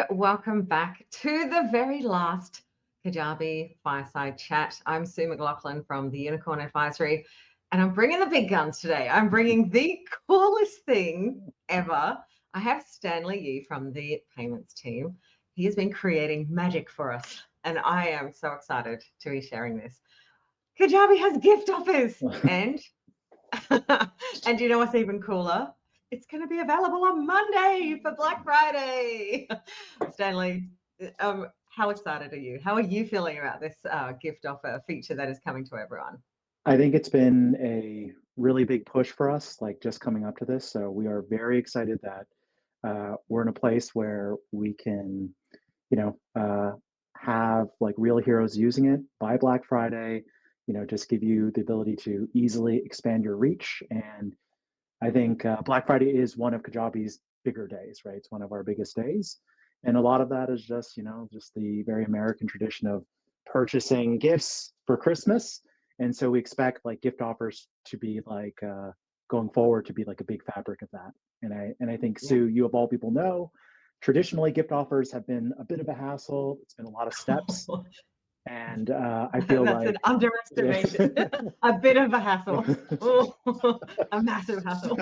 welcome back to the very last Kajabi Fireside Chat. I'm Sue McLachlan from the Unicorn Advisory, and I'm bringing the big guns today. I'm bringing the coolest thing ever. I have Stanley Yee from the payments team. He has been creating magic for us, and I am so excited to be sharing this. Kajabi has gift offers, and and you know what's even cooler? It's going to be available on Monday for Black Friday. Stanley, how excited are you? How are you feeling about this gift offer feature that is coming to everyone? I think it's been a really big push for us, like just coming up to this. So we are very excited that we're in a place where we can, have like real heroes using it by Black Friday. Just give you the ability to easily expand your reach. And I think Black Friday is one of Kajabi's bigger days, right? It's one of our biggest days. And a lot of that is just, just the very American tradition of purchasing gifts for Christmas. And so we expect like gift offers to be like going forward to be like a big fabric of that. And I think Yeah. Sue, you of all people know, traditionally gift offers have been a bit of a hassle. It's been a lot of steps. And I feel That's like an underestimation. A bit of a hassle. Oh, a massive hassle.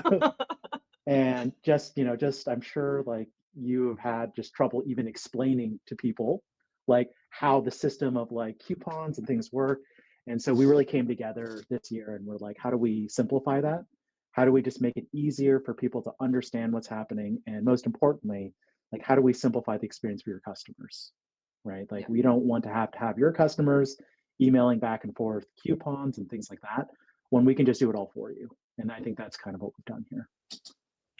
And just I'm sure like you have had just trouble even explaining to people like how the system of like coupons and things work. And so we really came together this year and we're like, how do we simplify that? How do we just make it easier for people to understand what's happening? And most importantly, like how do we simplify the experience for your customers? Right? Like we don't want to have your customers emailing back and forth coupons and things like that when we can just do it all for you. And I think that's kind of what we've done here.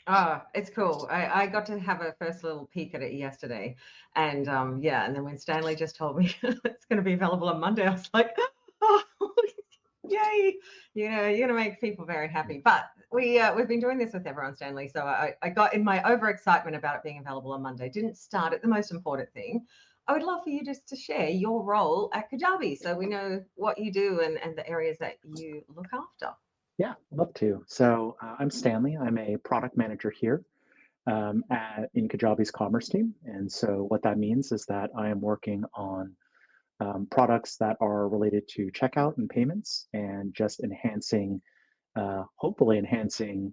Oh, it's cool. I got to have a first little peek at it yesterday. And and then when Stanley just told me it's going to be available on Monday, I was like, oh, yay. You're going to make people very happy. But we've been doing this with everyone, Stanley. So I got in my overexcitement about it being available on Monday. Didn't start at the most important thing. I would love for you just to share your role at Kajabi so we know what you do and the areas that you look after. Yeah, love to. So I'm Stanley. I'm a product manager here in Kajabi's commerce team. And so what that means is that I am working on products that are related to checkout and payments and just enhancing, hopefully enhancing,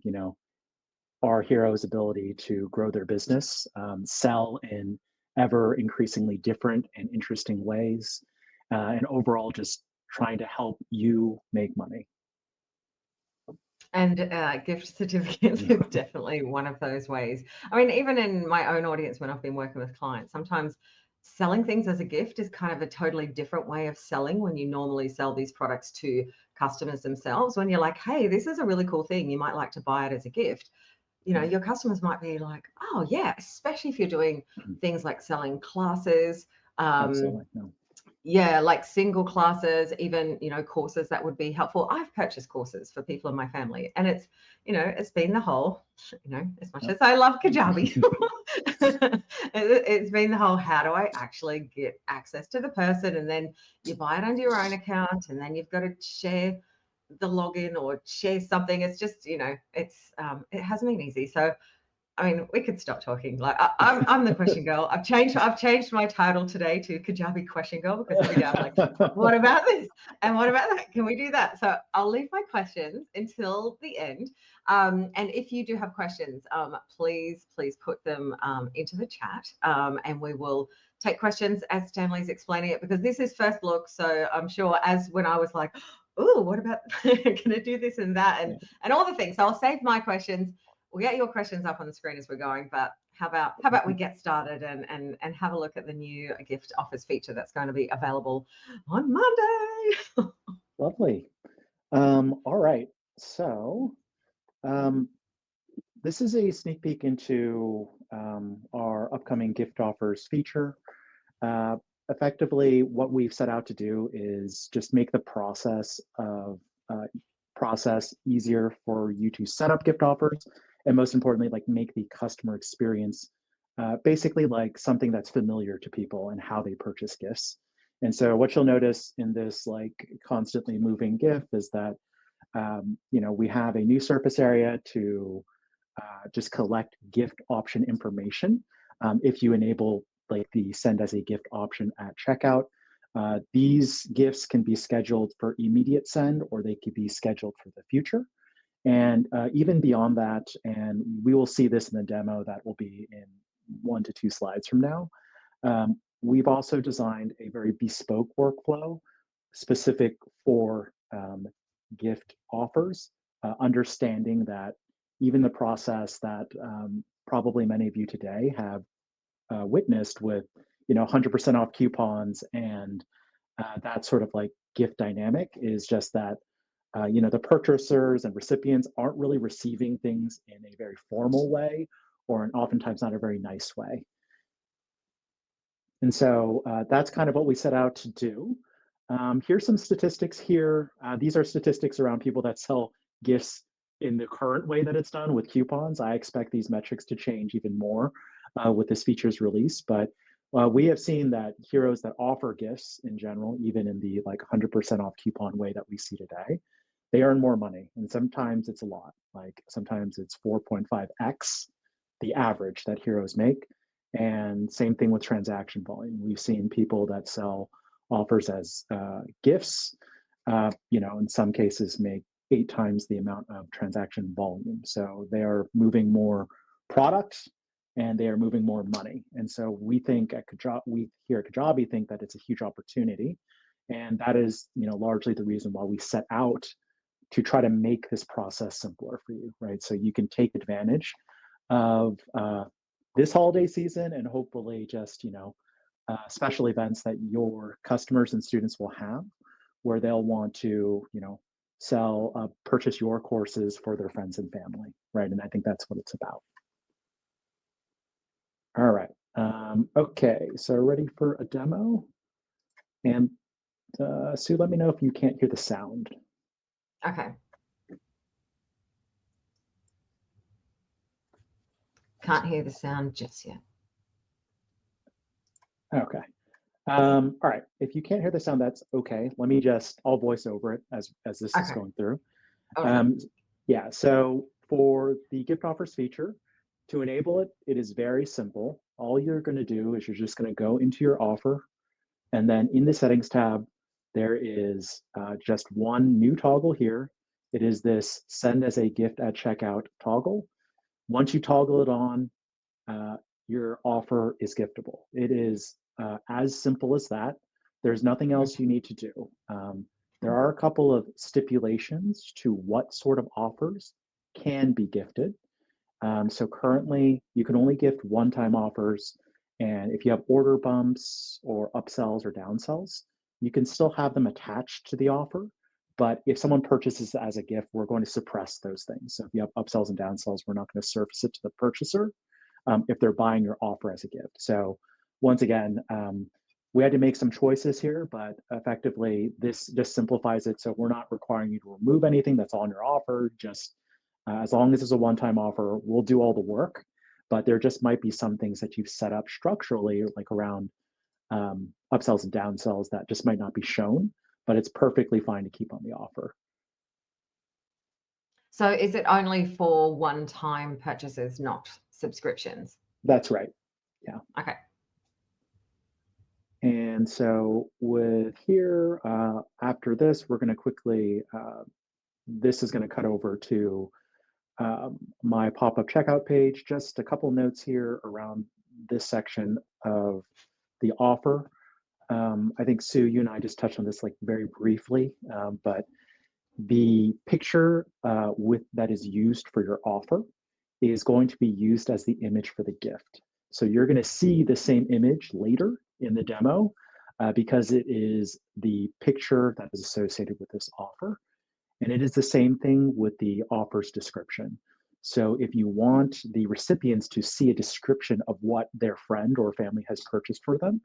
our heroes' ability to grow their business, sell in ever increasingly different and interesting ways, and overall just trying to help you make money. And gift certificates is definitely one of those ways. I mean, even in my own audience, when I've been working with clients, sometimes selling things as a gift is kind of a totally different way of selling when you normally sell these products to customers themselves. When you're like, hey, this is a really cool thing, you might like to buy it as a gift. Your customers might be like, oh, yeah, especially if you're doing things like selling classes. Absolutely. No. Yeah, like single classes, even, courses that would be helpful. I've purchased courses for people in my family, and it's been the whole, as much as I love Kajabi, it's been the whole, how do I actually get access to the person? And then you buy it under your own account, and then you've got to share the login or share something. It's just, it hasn't been easy. So I mean, we could stop talking. Like I'm the question girl. I've changed my title today to Kajabi question girl because every day I'm like, what about this? And what about that? Can we do that? So I'll leave my questions until the end. And if you do have questions, please put them into the chat, and we will take questions as Stanley's explaining it, because this is first look. So I'm sure as when I was like, oh, what about can I do this and that and all the things. So I'll save my questions. We'll get your questions up on the screen as we're going, but how about we get started and have a look at the new gift offers feature that's going to be available on Monday. Lovely. All right. So this is a sneak peek into our upcoming gift offers feature. Effectively, what we've set out to do is just make the process easier for you to set up gift offers, and most importantly, like make the customer experience basically like something that's familiar to people and how they purchase gifts. And so what you'll notice in this like constantly moving GIF is that we have a new surface area to just collect gift option information if you enable like the send as a gift option at checkout. These gifts can be scheduled for immediate send, or they could be scheduled for the future. And even beyond that, and we will see this in the demo that will be in 1 to 2 slides from now, we've also designed a very bespoke workflow specific for gift offers, understanding that even the process that probably many of you today have witnessed with 100% off coupons and that sort of like gift dynamic is just that the purchasers and recipients aren't really receiving things in a very formal way, or oftentimes not a very nice way. And so that's kind of what we set out to do. Here's some statistics here. These are statistics around people that sell gifts in the current way that it's done with coupons. I expect these metrics to change even more with this feature's release, but we have seen that heroes that offer gifts in general, even in the like 100% off coupon way that we see today, they earn more money. And sometimes it's a lot, like sometimes it's 4.5x the average that heroes make. And same thing with transaction volume. We've seen people that sell offers as gifts, in some cases make 8 times the amount of transaction volume. So they are moving more product and they are moving more money. And so we think at Kajabi, we here at Kajabi think that it's a huge opportunity. And that is, largely the reason why we set out to try to make this process simpler for you, right? So you can take advantage of this holiday season and hopefully just, special events that your customers and students will have where they'll want to, purchase your courses for their friends and family, right? And I think that's what it's about. All right. Okay, so ready for a demo? And Sue, let me know if you can't hear the sound. Okay. Can't hear the sound just yet. Okay. All right. If you can't hear the sound, that's okay. Let me I'll voice over it as this is going through. Okay. Yeah, so for the gift offers feature, to enable it, it is very simple. All you're going to do is you're just going to go into your offer, and then in the settings tab, there is just one new toggle here. It is this send as a gift at checkout toggle. Once you toggle it on, your offer is giftable. It is as simple as that. There's nothing else you need to do. There are a couple of stipulations to what sort of offers can be gifted. So currently, you can only gift one-time offers. And if you have order bumps or upsells or downsells, you can still have them attached to the offer. But if someone purchases it as a gift, we're going to suppress those things. So if you have upsells and downsells, we're not going to surface it to the purchaser if they're buying your offer as a gift. So once again, we had to make some choices here, but effectively this just simplifies it. So we're not requiring you to remove anything that's on your offer. Just as long as it's a one-time offer, we'll do all the work. But there just might be some things that you've set up structurally, like around upsells and downsells, that just might not be shown, but it's perfectly fine to keep on the offer. So is it only for one-time purchases, not subscriptions? That's right. Yeah. Okay. And so with here, after this, we're going to quickly, this is going to cut over to my pop-up checkout page. Just a couple notes here around this section of the offer. I think, Sue, you and I just touched on this like very briefly, but the picture that is used for your offer is going to be used as the image for the gift. So you're going to see the same image later in the demo because it is the picture that is associated with this offer. And it is the same thing with the offer's description. So if you want the recipients to see a description of what their friend or family has purchased for them,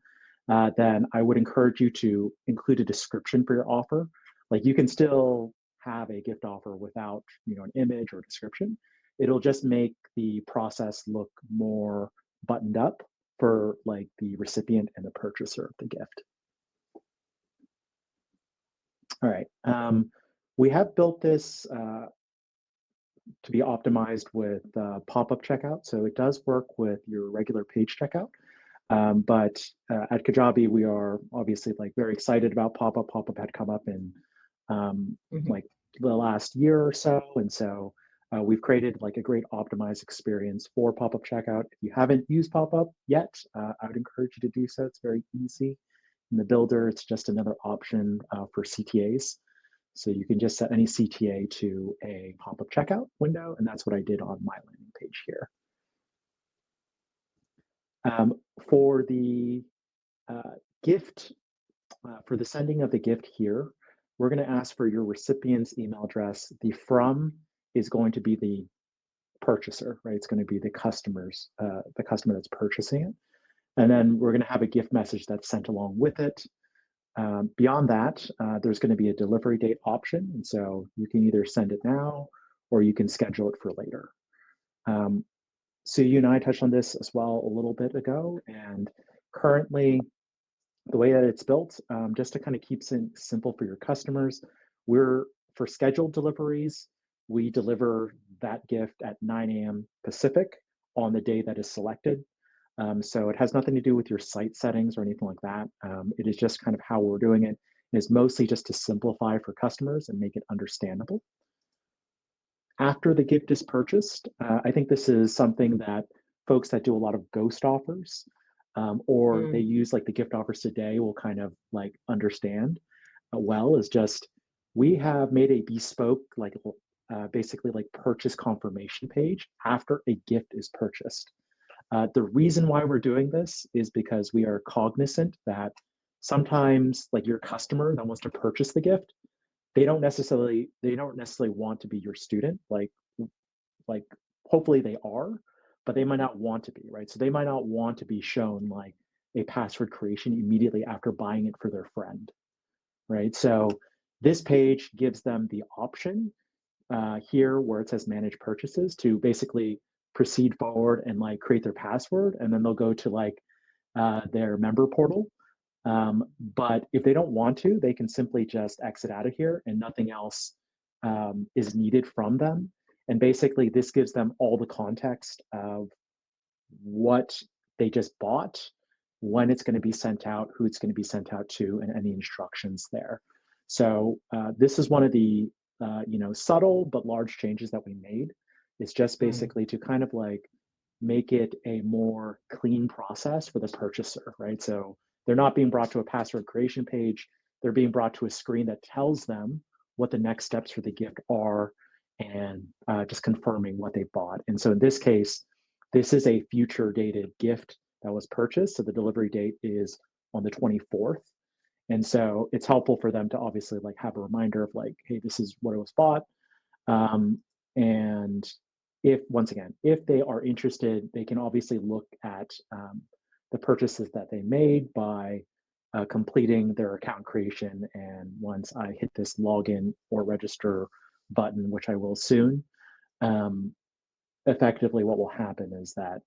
then I would encourage you to include a description for your offer. Like you can still have a gift offer without an image or description. It'll just make the process look more buttoned up for like the recipient and the purchaser of the gift. All right. We have built this to be optimized with pop-up checkout. So it does work with your regular page checkout. But at Kajabi, we are obviously like very excited about pop-up. Pop-up had come up in like the last year or so. And so we've created like a great optimized experience for pop-up checkout. If you haven't used pop-up yet, I would encourage you to do so. It's very easy. In the builder, it's just another option for CTAs. So you can just set any CTA to a pop-up checkout window, and that's what I did on my landing page here. For the gift, for the sending of the gift here, we're going to ask for your recipient's email address. The from is going to be the purchaser, right? It's going to be the customer that's purchasing it. And then we're going to have a gift message that's sent along with it. Beyond that, there's going to be a delivery date option. And so you can either send it now or you can schedule it for later. So you and I touched on this as well a little bit ago. And currently, the way that it's built, just to kind of keep things simple for your customers, for scheduled deliveries, we deliver that gift at 9 a.m. Pacific on the day that is selected. So it has nothing to do with your site settings or anything like that. It is just kind of how we're doing it. It's mostly just to simplify for customers and make it understandable. After the gift is purchased, I think this is something that folks that do a lot of ghost offers or they use like the gift offers today will kind of like understand well, is just we have made a bespoke, like basically like purchase confirmation page after a gift is purchased. The reason why we're doing this is because we are cognizant that sometimes like your customer that wants to purchase the gift, they don't necessarily want to be your student. Like hopefully they are, but they might not want to be, right? So they might not want to be shown like a password creation immediately after buying it for their friend, right? So this page gives them the option here where it says manage purchases to basically proceed forward and like create their password, and then they'll go to like their member portal. But if they don't want to, they can simply just exit out of here and nothing else is needed from them. And basically this gives them all the context of what they just bought, when it's going to be sent out, who it's going to be sent out to, and any instructions there. So this is one of the subtle but large changes that we made. It's just basically to kind of like make it a more clean process for the purchaser, right? So they're not being brought to a password creation page. They're being brought to a screen that tells them what the next steps for the gift are and just confirming what they bought. And so in this case, this is a future dated gift that was purchased. So the delivery date is on the 24th. And so it's helpful for them to obviously like have a reminder of like, hey, this is what it was bought. And once again, if they are interested, they can obviously look at the purchases that they made by completing their account creation. And once I hit this login or register button, which I will soon, effectively what will happen is that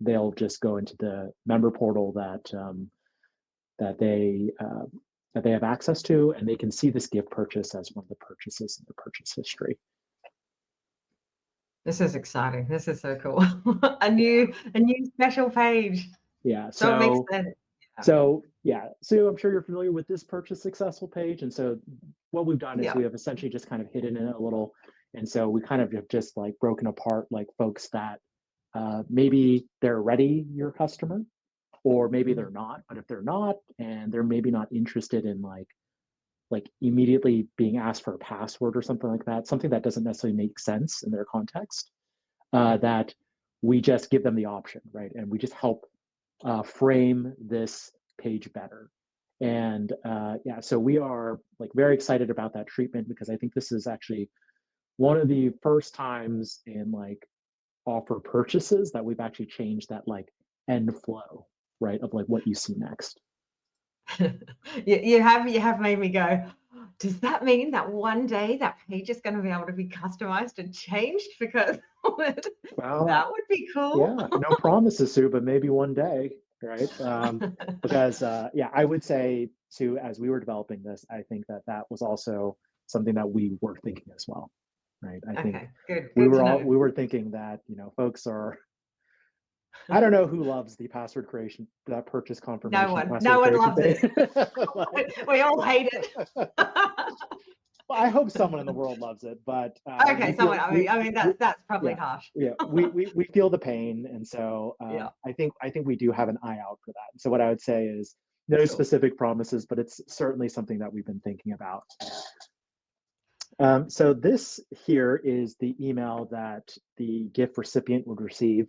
they'll just go into the member portal that they have access to, and they can see this gift purchase as one of the purchases in the purchase history. This is exciting. This is so cool. a new special page. Yeah. So it makes sense. So I'm sure you're familiar with this purchase successful page. And so what we've done is we have essentially just kind of hidden it a little. And so we kind of have just like broken apart like folks that maybe they're already your customer, or maybe they're not. But if they're not, and they're maybe not interested in like immediately being asked for a password or something like that, something that doesn't necessarily make sense in their context, that we just give them the option, right? And we just help frame this page better. And so we are like very excited about that treatment, because I think this is actually one of the first times in like offer purchases that we've actually changed that like end flow, right, of like what you see next. you have made me go, does that mean that one day that page is going to be able to be customized and changed? Because well, that would be cool. Yeah, no promises, Sue, but maybe one day, right? Because I would say, Sue, as we were developing this, I think that was also something that we were thinking as well, right? I think good we were thinking that folks are I don't know who loves the password creation, that purchase confirmation. No one loves thing. it. We all hate it. Well, I hope someone in the world loves it, but okay, someone. I mean, that's probably harsh. Yeah, we feel the pain, and so Yeah. I think we do have an eye out for that. So what I would say is no specific promises, but it's certainly something that we've been thinking about. So this here is the email that the gift recipient would receive.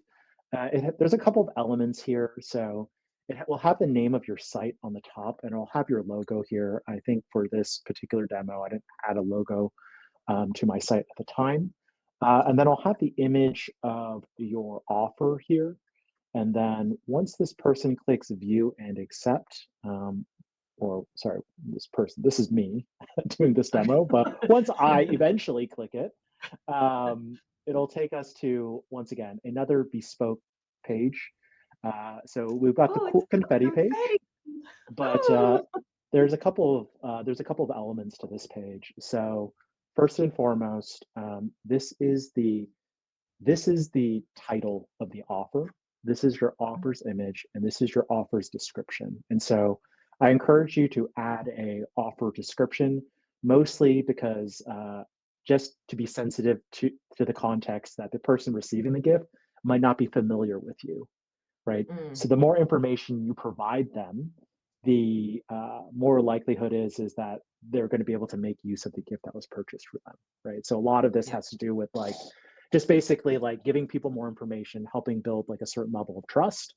There's a couple of elements here. So it will have the name of your site on the top, and it'll have your logo here. I think for this particular demo, I didn't add a logo to my site at the time. And then I'll have the image of your offer here. And then once this person clicks view and accept, or sorry, this is me doing this demo, but once I eventually click it, it'll take us to, once again, another bespoke page. So we've got the cool confetti page, but there's a couple of elements to this page. So first and foremost, this is the title of the offer. This is your offer's image, and this is your offer's description. And so I encourage you to add a offer description, mostly because just to be sensitive to the context that the person receiving the gift might not be familiar with you, right? So the more information you provide them, the more likelihood is that they're going to be able to make use of the gift that was purchased for them, right? So a lot of this has to do with like just basically like giving people more information, helping build like a certain level of trust.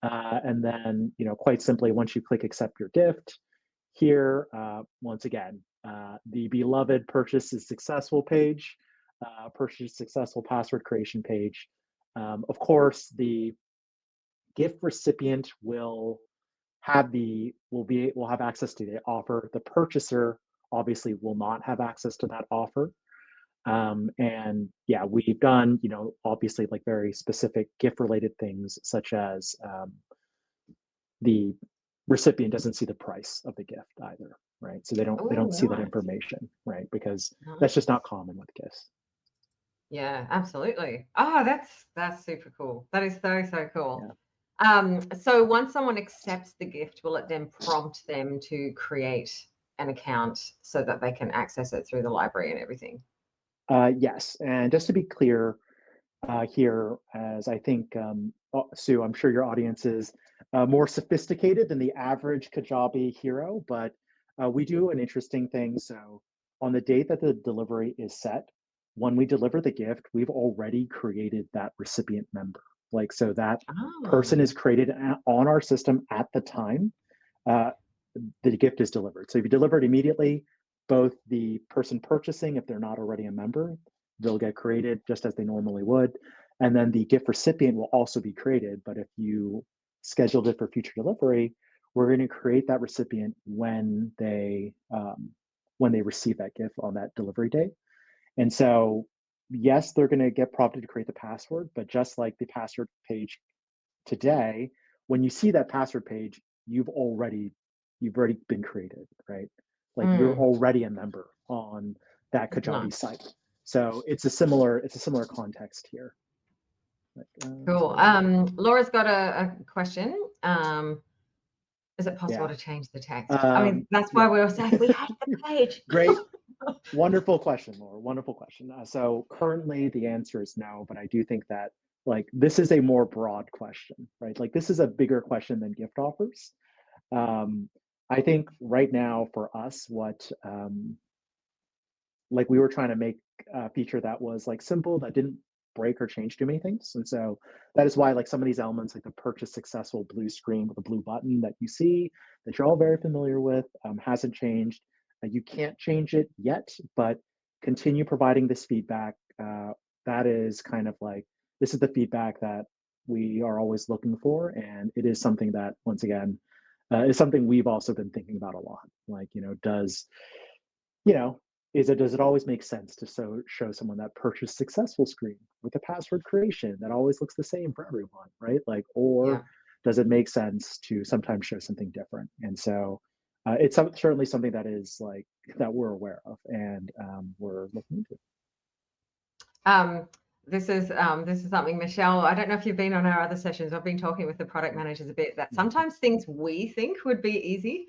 And then, quite simply, once you click accept your gift here, once again, the beloved purchase is successful page, purchase successful password creation page. Of course, the gift recipient will have access to the offer. The purchaser obviously will not have access to that offer. And yeah, we've done, obviously like very specific gift related things, such as the recipient doesn't see the price of the gift either, right? So they don't see that information, right? Because that's just not common with gifts. Yeah, absolutely. Oh, that's super cool. That is so cool. Yeah. So once someone accepts the gift, will it then prompt them to create an account so that they can access it through the library and everything? Yes, and just to be clear here, as I think, Sue, I'm sure your audience is more sophisticated than the average Kajabi hero, but we do an interesting thing. So on the date that the delivery is set, when we deliver the gift, we've already created that recipient member. Like, so that person is created on our system at the time the gift is delivered. So if you deliver it immediately, both the person purchasing, if they're not already a member, they'll get created just as they normally would. And then the gift recipient will also be created. But if you scheduled it for future delivery, we're going to create that recipient when they receive that gift on that delivery day. And so, yes, they're going to get prompted to create the password, but just like the password page today, when you see that password page, you've already been created, right? Like you're already a member on that Kajabi site. So it's a similar context here. Cool. Laura's got a question. Is it possible to change the text? I mean, that's why we were saying we hate the page. Great. Wonderful question, Laura. Wonderful question. So currently the answer is no, but I do think that like this is a more broad question, right? Like this is a bigger question than gift offers. I think right now for us, what like we were trying to make a feature that was like simple, that didn't break or change too many things. And so that is why like some of these elements, like the purchase successful blue screen with a blue button that you see, that you're all very familiar with, hasn't changed. You can't change it yet, but continue providing this feedback. That is kind of like, this is the feedback that we are always looking for. And it is something that, once again, is something we've also been thinking about a lot. Like, does it always make sense to show someone that purchase successful screen with the password creation that always looks the same for everyone, right? Like, or does it make sense to sometimes show something different? And so it's certainly something that is like that we're aware of and we're looking into. This is something, Michelle, I don't know if you've been on our other sessions. I've been talking with the product managers a bit that sometimes things we think would be easy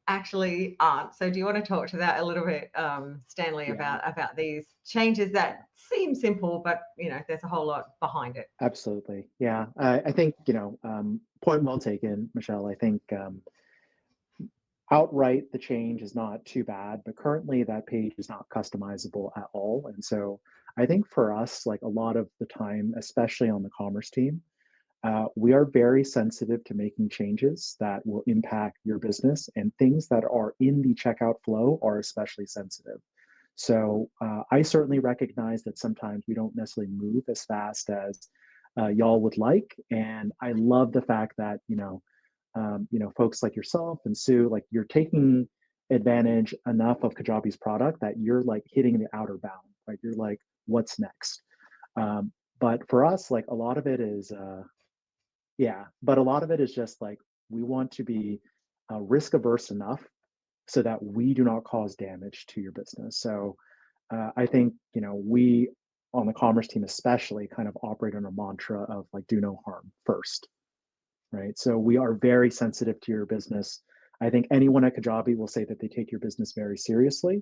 actually aren't. So do you want to talk to that a little bit, Stanley, about these changes that seem simple, but there's a whole lot behind it? Absolutely. Yeah. I think, point well taken, Michelle. I think outright the change is not too bad, but currently that page is not customizable at all. And so I think for us, like a lot of the time, especially on the commerce team, we are very sensitive to making changes that will impact your business, and things that are in the checkout flow are especially sensitive. So I certainly recognize that sometimes we don't necessarily move as fast as y'all would like, and I love the fact that folks like yourself and Sue, like you're taking advantage enough of Kajabi's product that you're like hitting the outer bound, right? You're like, what's next? But for us, like a lot of it is but a lot of it is just like we want to be risk averse enough so that we do not cause damage to your business. So I think we on the commerce team especially kind of operate on a mantra of like do no harm first, right? So we are very sensitive to your business. I think anyone at Kajabi will say that they take your business very seriously.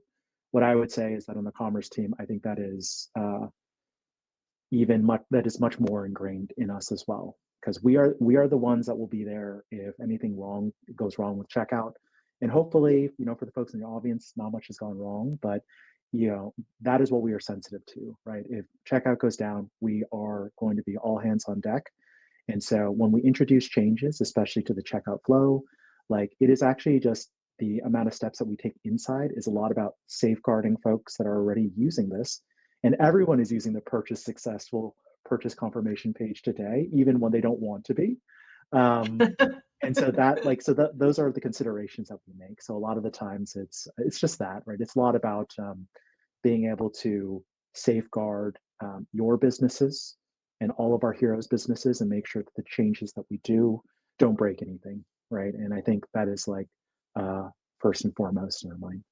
What I would say is that on the commerce team, I think that is much more ingrained in us as well, because we are the ones that will be there if anything goes wrong with checkout. And hopefully, for the folks in the audience, not much has gone wrong, but that is what we are sensitive to, right? If checkout goes down, we are going to be all hands on deck. And so when we introduce changes, especially to the checkout flow, like it is actually just the amount of steps that we take inside is a lot about safeguarding folks that are already using this. And everyone is using the successful purchase confirmation page today, even when they don't want to be. And so those are the considerations that we make. So a lot of the times it's just that, right? It's a lot about being able to safeguard your businesses and all of our heroes' businesses, and make sure that the changes that we do don't break anything, right? And I think that is like first and foremost in our mind.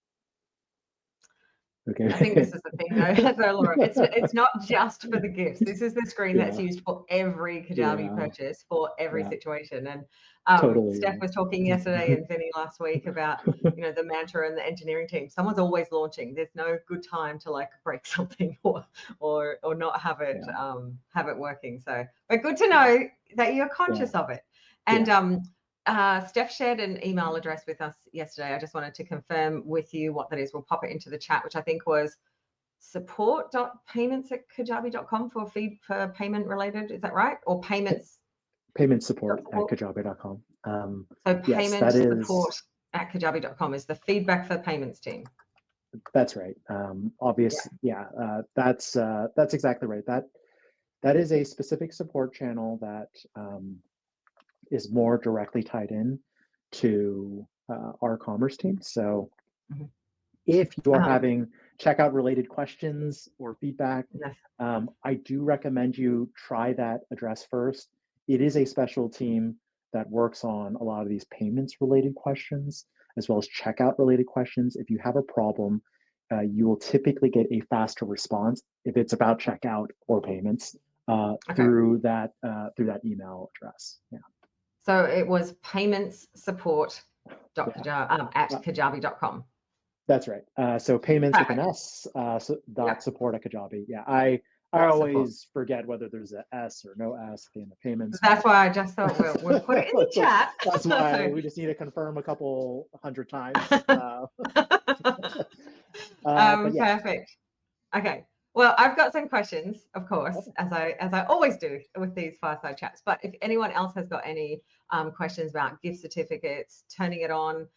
Okay. I think this is the thing, though, Laura. It's not just for the gifts. This is the screen that's used for every Kajabi purchase, for every situation. And totally, Steph was talking yesterday and Vinny last week about the mantra and the engineering team. Someone's always launching. There's no good time to like break something or not have it working. So, but good to know that you're conscious of it. And Steph shared an email address with us yesterday. I just wanted to confirm with you what that is. We'll pop it into the chat, which I think was support.payments@kajabi.com for feed for payment related. Is that right? Or payments? Payment support at kajabi.com. So payment support at kajabi.com is the feedback for payments team. That's right. That's exactly right. That is a specific support channel that is more directly tied in to our commerce team. So if you are having checkout related questions or feedback, I do recommend you try that address first. It is a special team that works on a lot of these payments related questions, as well as checkout related questions. If you have a problem, you will typically get a faster response if it's about checkout or payments through that email address. Yeah. So it was payments support at kajabi.com. That's right. So payments with an S, support at Kajabi. Yeah, I always forget whether there's an S or no S at the end of payments. That's why I just thought we'll put it in the chat. That's why we just need to confirm a couple hundred times. Perfect. Okay. Well, I've got some questions, of course, as I always do with these fireside chats. But if anyone else has got any questions about gift certificates, turning it on,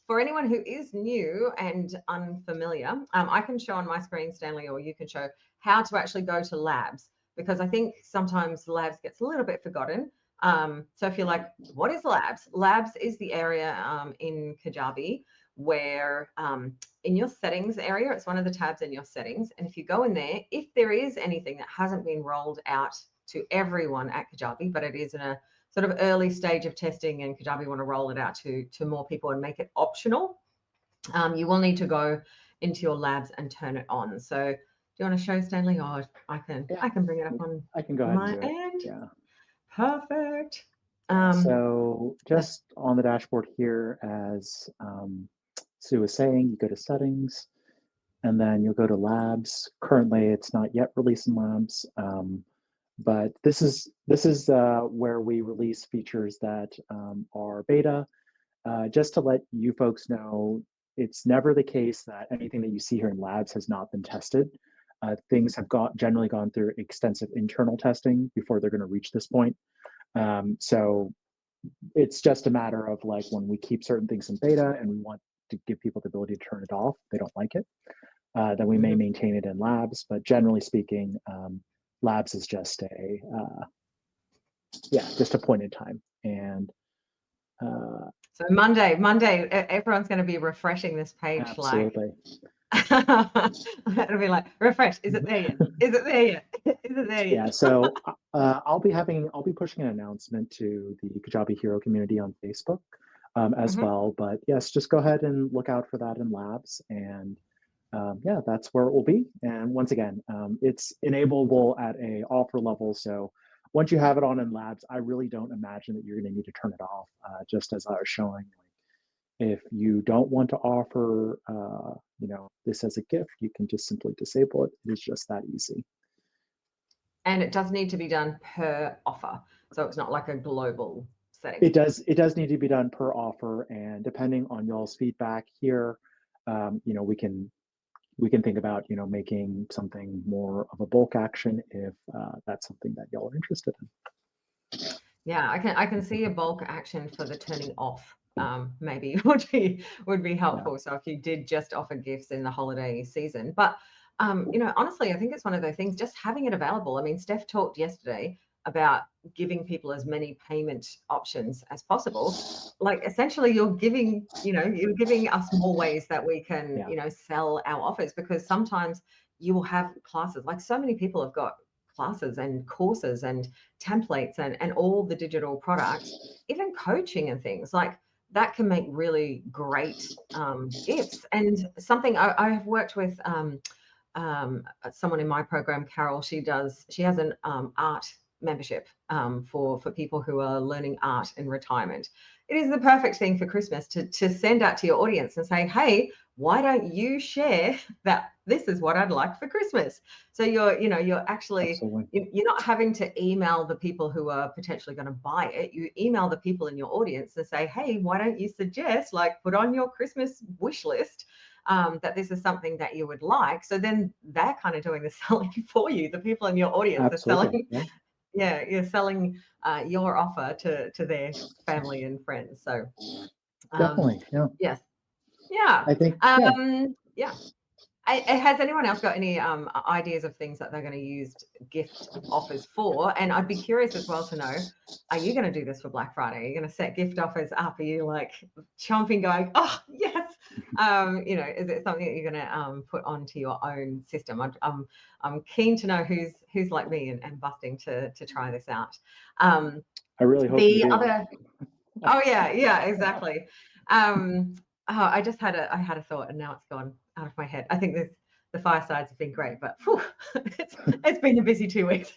for anyone who is new and unfamiliar, I can show on my screen, Stanley, or you can show how to actually go to labs, because I think sometimes labs gets a little bit forgotten. So if you're like, what is labs? Labs is the area in Kajabi where in your settings area, it's one of the tabs in your settings. And if you go in there, if there is anything that hasn't been rolled out to everyone at Kajabi, but it is in a sort of early stage of testing and Kajabi want to roll it out to more people and make it optional, you will need to go into your labs and turn it on. So you want to show Stanley? Or I Yeah, can bring it up on I can go ahead and my do it. end. Yeah. Perfect. So Yeah. just on the dashboard here, as Sue was saying, you go to settings, and then you'll go to labs. Currently, it's not yet released in labs, but this is where we release features that are beta. Just to let you folks know, it's never the case that anything that you see here in labs has not been tested. Things have generally gone through extensive internal testing before they're going to reach this point. So it's just a matter of like when we keep certain things in beta and we want to give people the ability to turn it off, they don't like it, then we may maintain it in labs. But generally speaking, labs is just just a point in time. And so Monday, everyone's going to be refreshing this page. Absolutely. It'll be like, refresh. Is it there yet? Is it there yet? Is it there yet? Yeah. So I'll be pushing an announcement to the Kajabi Hero community on Facebook as well. But yes, just go ahead and look out for that in labs. And that's where it will be. And once again, it's enableable at a offer level. So once you have it on in labs, I really don't imagine that you're going to need to turn it off. Just as I was showing, if you don't want to offer, this as a gift, you can just simply disable it. It is just that easy. And it does need to be done per offer, so it's not like a global setting. It does need to be done per offer, and depending on y'all's feedback here, we can think about making something more of a bulk action if that's something that y'all are interested in. Yeah, I can see a bulk action for the turning off. Maybe would be helpful. Yeah. So if you did just offer gifts in the holiday season, but honestly, I think it's one of those things. Just having it available. I mean, Steph talked yesterday about giving people as many payment options as possible. Like essentially, you're giving us more ways that we can sell our offers, because sometimes you will have classes. Like so many people have got classes and courses and templates and all the digital products, even coaching and things like that can make really great gifts. And something I have worked with someone in my program, Carol. She has an art membership for people who are learning art in retirement. It is the perfect thing for Christmas to send out to your audience and say, hey, why don't you share that this is what I'd like for Christmas? So you're actually, you're not having to email the people who are potentially going to buy it. You email the people in your audience and say, hey, why don't you suggest, like, put on your Christmas wish list that this is something that you would like. So then they're kind of doing the selling for you. The people in your audience are selling. Yeah, you're selling your offer to their family and friends. So definitely, yes, yeah. I think Has anyone else got any ideas of things that they're going to use gift offers for? And I'd be curious as well to know, are you going to do this for Black Friday? Are you going to set gift offers up? Are you like chomping going, oh, yes? Is it something that you're going to put onto your own system? I'm keen to know who's like me and busting to try this out. I really hope you do. Oh, yeah, exactly. I just had a thought and now it's gone out of my head. I think the firesides have been great, but it's been a busy 2 weeks.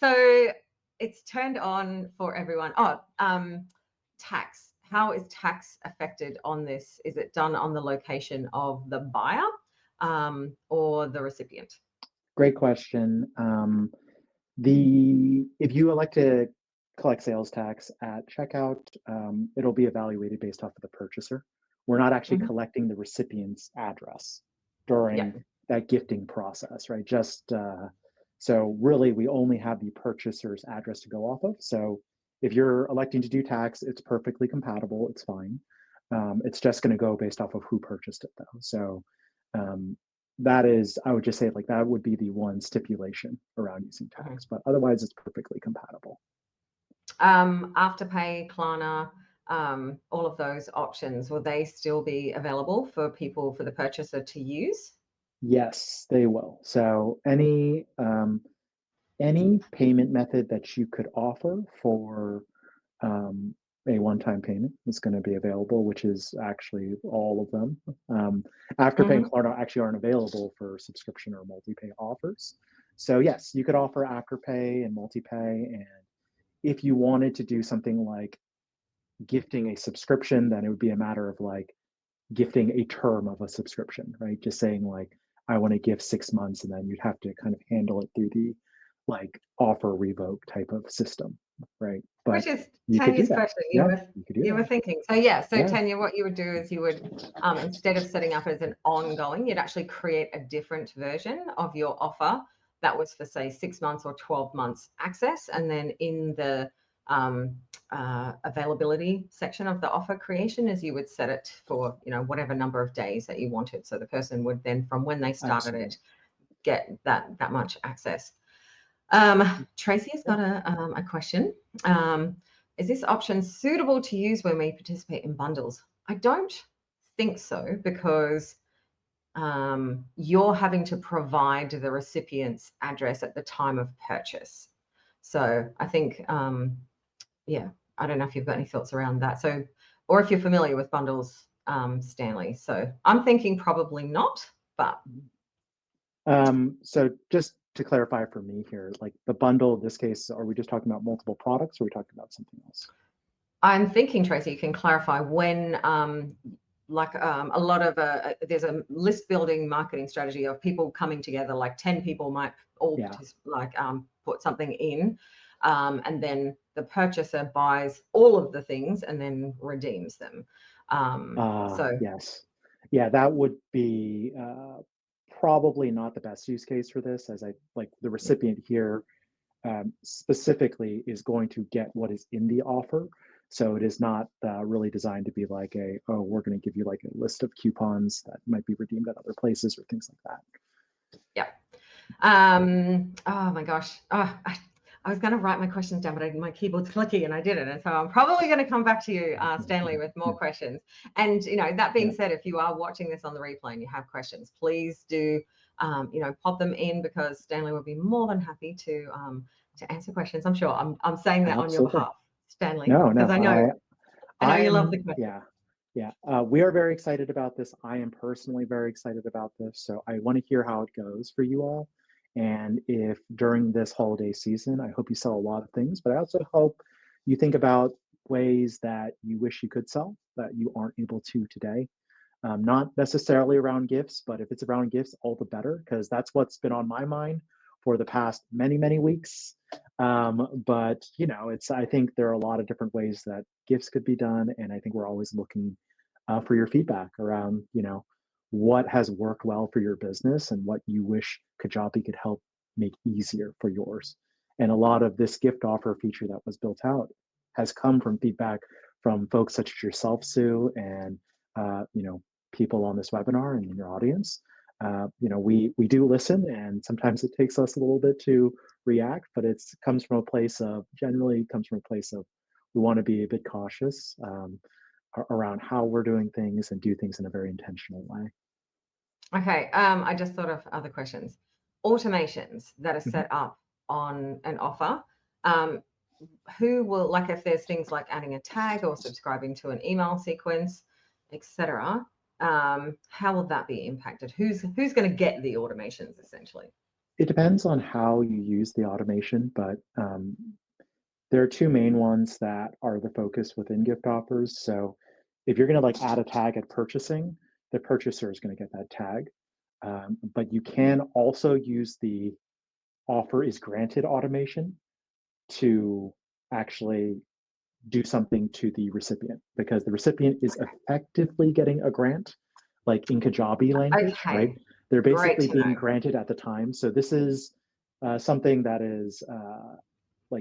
So it's turned on for everyone. Tax. How is tax affected on this? Is it done on the location of the buyer or the recipient? Great question. If you elect to collect sales tax at checkout, it'll be evaluated based off of the purchaser. We're not actually collecting the recipient's address during that gifting process, right? So really, we only have the purchaser's address to go off of. So if you're electing to do tax, it's perfectly compatible. It's fine. It's just going to go based off of who purchased it, though. So that is, I would just say, like, that would be the one stipulation around using tax, but otherwise it's perfectly compatible. Afterpay, Klarna, all of those options, will they still be available for the purchaser to use? Yes, they will. So any payment method that you could offer for a one-time payment is going to be available, which is actually all of them. Afterpay and Klarna actually aren't available for subscription or multi-pay offers. So yes, you could offer Afterpay and multi-pay, and if you wanted to do something like gifting a subscription, then it would be a matter of like gifting a term of a subscription, right? Just saying like, I want to give 6 months, and then you'd have to kind of handle it through the like offer revoke type of system, right? But Which is you could do Tanya's that. question. Yeah, you could do You were that. thinking. So yeah, so Yeah. Tanya, what you would do is you would instead of setting up as an ongoing, you'd actually create a different version of your offer that was for say 6 months or 12 months access, and then in the availability section of the offer creation is you would set it for whatever number of days that you wanted. So the person would then from when they started Absolutely. it get that much access. Tracy has got a question. Is this option suitable to use when we participate in bundles? I don't think so, because you're having to provide the recipient's address at the time of purchase. So I think, yeah, I don't know if you've got any thoughts around that. So, or if you're familiar with bundles, Stanley. So I'm thinking probably not, but. So just to clarify for me here, like the bundle in this case, are we just talking about multiple products, or are we talking about something else? I'm thinking, Tracy, you can clarify when, a lot of there's a list building marketing strategy of people coming together, like 10 people might all put something in, and then the purchaser buys all of the things and then redeems them. Yes. Yeah, that would be probably not the best use case for this, as I like the recipient here specifically is going to get what is in the offer. So it is not really designed to be like we're going to give you like a list of coupons that might be redeemed at other places or things like that. Yeah. Oh my gosh. I was going to write my questions down, but my keyboard's clicky and I didn't. And so I'm probably going to come back to you, Stanley, with more questions. And, that being said, if you are watching this on the replay and you have questions, please do, pop them in, because Stanley will be more than happy to answer questions. I'm sure I'm saying that on your behalf, Stanley, because I know you love the question. Yeah. We are very excited about this. I am personally very excited about this. So I want to hear how it goes for you all. And if during this holiday season, I hope you sell a lot of things, but I also hope you think about ways that you wish you could sell that you aren't able to today. Not necessarily around gifts, but if it's around gifts, all the better, because that's what's been on my mind for the past many, many weeks. But I think there are a lot of different ways that gifts could be done, and I think we're always looking for your feedback around, what has worked well for your business and what you wish Kajabi could help make easier for yours. And a lot of this gift offer feature that was built out has come from feedback from folks such as yourself, Sue, and people on this webinar and in your audience. We do listen, and sometimes it takes us a little bit to react, but generally comes from a place of we want to be a bit cautious around how we're doing things and do things in a very intentional way. Okay, I just thought of other questions. Automations that are set up on an offer. Who will, like, if there's things like adding a tag or subscribing to an email sequence, etc., how will that be impacted? Who's going to get the automations essentially? It depends on how you use the automation, but there are two main ones that are the focus within gift offers. So if you're going to like add a tag at purchasing, the purchaser is going to get that tag. But you can also use the offer is granted automation to actually do something to the recipient, because the recipient is effectively getting a grant, like in Kajabi language, right? They're basically being granted at the time. So this is something that is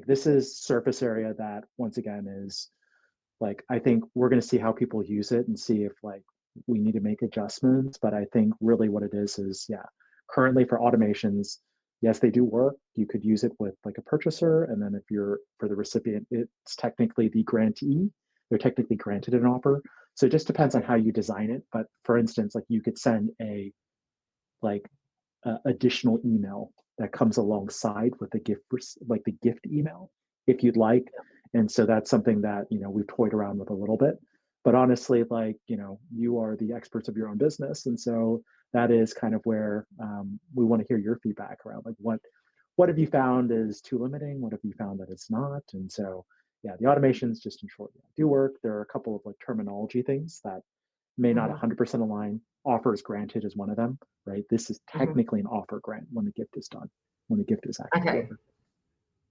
this is surface area that once again is like, I think we're going to see how people use it and see if like we need to make adjustments. But I think really what it is currently for automations, yes, they do work. You could use it with like a purchaser, and then if you're for the recipient, it's technically the grantee. They're technically granted an offer. So it just depends on how you design it. But for instance, like you could send a additional email that comes alongside with the gift, like the gift email, if you'd like. And so that's something that, we've toyed around with a little bit. But honestly, like, you are the experts of your own business. And so that is kind of where we want to hear your feedback around, like, what have you found is too limiting? What have you found that it's not? And so, yeah, the automations, just in short, do work. There are a couple of like terminology things that may not 100% align. Offers granted is one of them, right? This is technically an offer grant when the gift is done, when the gift is actually delivered.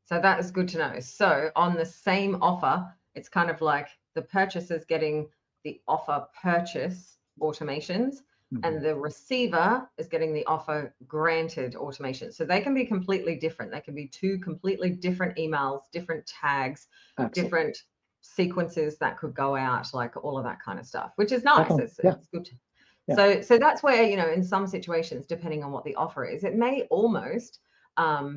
So that is good to know. So on the same offer, it's kind of like the purchaser's getting the offer purchase automations, and the receiver is getting the offer granted automation. So they can be completely different. They can be two completely different emails, different tags, different sequences that could go out, like all of that kind of stuff, which is nice. It's good. So that's where, in some situations, depending on what the offer is, it may almost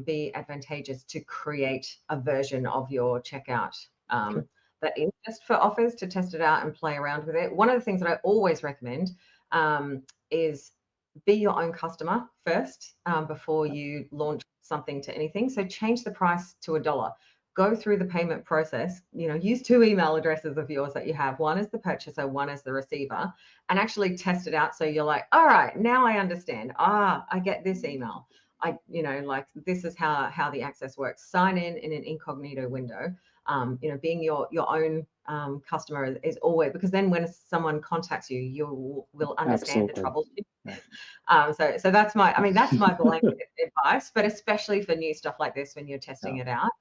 be advantageous to create a version of your checkout that is just for offers, to test it out and play around with it. One of the things that I always recommend is be your own customer first before you launch something to anything. So change the price to $1. Go through the payment process, use 2 email addresses of yours that you have. One is the purchaser, one is the receiver, and actually test it out. So you're like, all right, now I understand. I get this email. Like this is how the access works. Sign in an incognito window. Being your own customer is always, because then when someone contacts you, you will understand the troubleshooting. So that's my blanket advice, but especially for new stuff like this, when you're testing it out,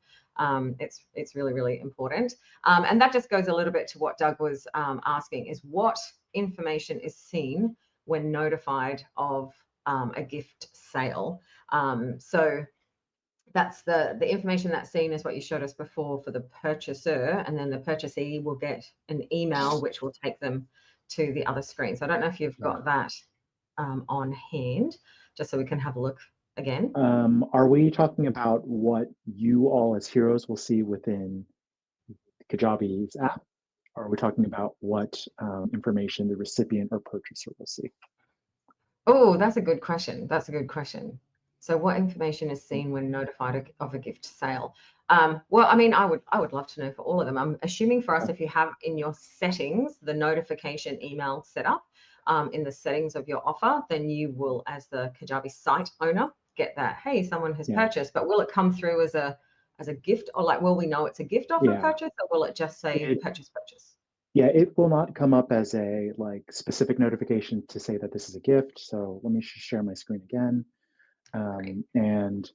it's really, really important. And that just goes a little bit to what Doug was asking, is what information is seen when notified of a gift sale. So that's the information that's seen is what you showed us before for the purchaser, and then the purchasee will get an email which will take them to the other screen. So I don't know if you've got that on hand, just so we can have a look again. Are we talking about what you all as heroes will see within Kajabi's app? Or are we talking about what information the recipient or purchaser will see? Oh, that's a good question. So what information is seen when notified of a gift sale? Well, I would love to know for all of them. I'm assuming for us, if you have in your settings the notification email set up in the settings of your offer, then you will, as the Kajabi site owner, get that, hey, someone has purchased. But will it come through as a gift, or like, will we know it's a gift offer purchase, or will it just say purchase? Yeah, it will not come up as a specific notification to say that this is a gift. So let me share my screen again. And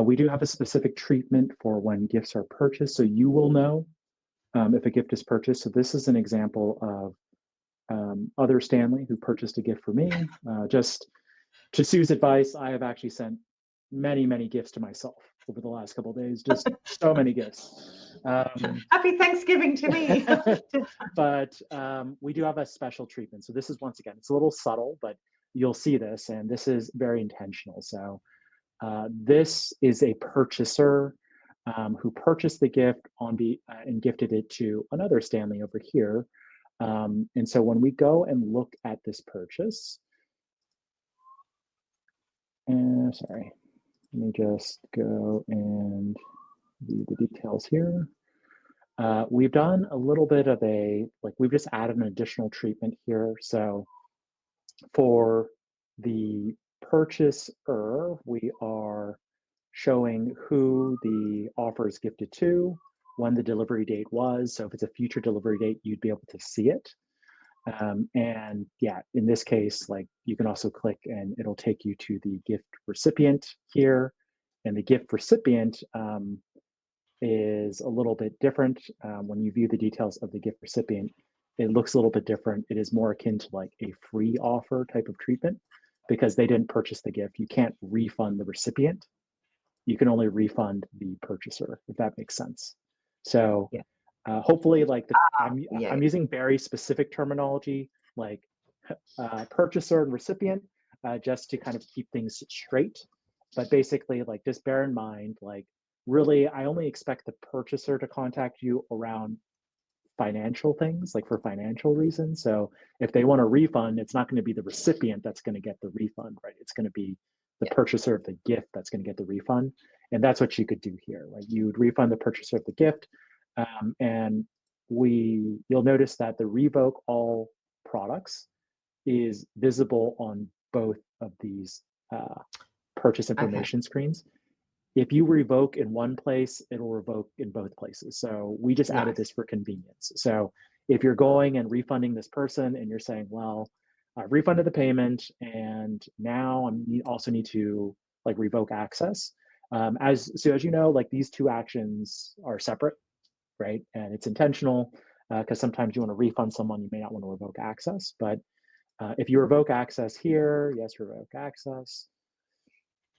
we do have a specific treatment for when gifts are purchased. So you will know if a gift is purchased. So this is an example of other Stanley who purchased a gift for me. Just to Sue's advice, I have actually sent many, many gifts to myself over the last couple of days, just so many gifts. Happy Thanksgiving to me. But we do have a special treatment. So this is, once again, it's a little subtle, but you'll see this, and this is very intentional. So this is a purchaser who purchased the gift and gifted it to another Stanley over here. And so when we go and look at this purchase, sorry, let me just go and view the details here. We've done a little bit of we've just added an additional treatment here. So for the purchaser, we are showing who the offer is gifted to, when the delivery date was. So if it's a future delivery date, you'd be able to see it. And yeah, in this case, you can also click and it'll take you to the gift recipient here. And the gift recipient is a little bit different. When you view the details of the gift recipient, it looks a little bit different. It is more akin to a free offer type of treatment, because they didn't purchase the gift. You can't refund the recipient. You can only refund the purchaser, if that makes sense. So hopefully, I'm using very specific terminology, like purchaser and recipient, just to kind of keep things straight. But basically, just bear in mind, really, I only expect the purchaser to contact you around financial things, for financial reasons. So if they want a refund, it's not going to be the recipient that's going to get the refund, right? It's going to be the purchaser of the gift that's going to get the refund. And that's what you could do here. You would refund the purchaser of the gift. And you'll notice that the revoke all products is visible on both of these purchase Okay. information screens. If you revoke in one place, it'll revoke in both places. So we just added Nice. this for convenience. So if you're going and refunding this person and you're saying, well, I've refunded the payment and now I also need to like revoke access. As you know, like these two actions are separate, right? And it's intentional because sometimes you want to refund someone, you may not want to revoke access. But if you revoke access here, yes, revoke access.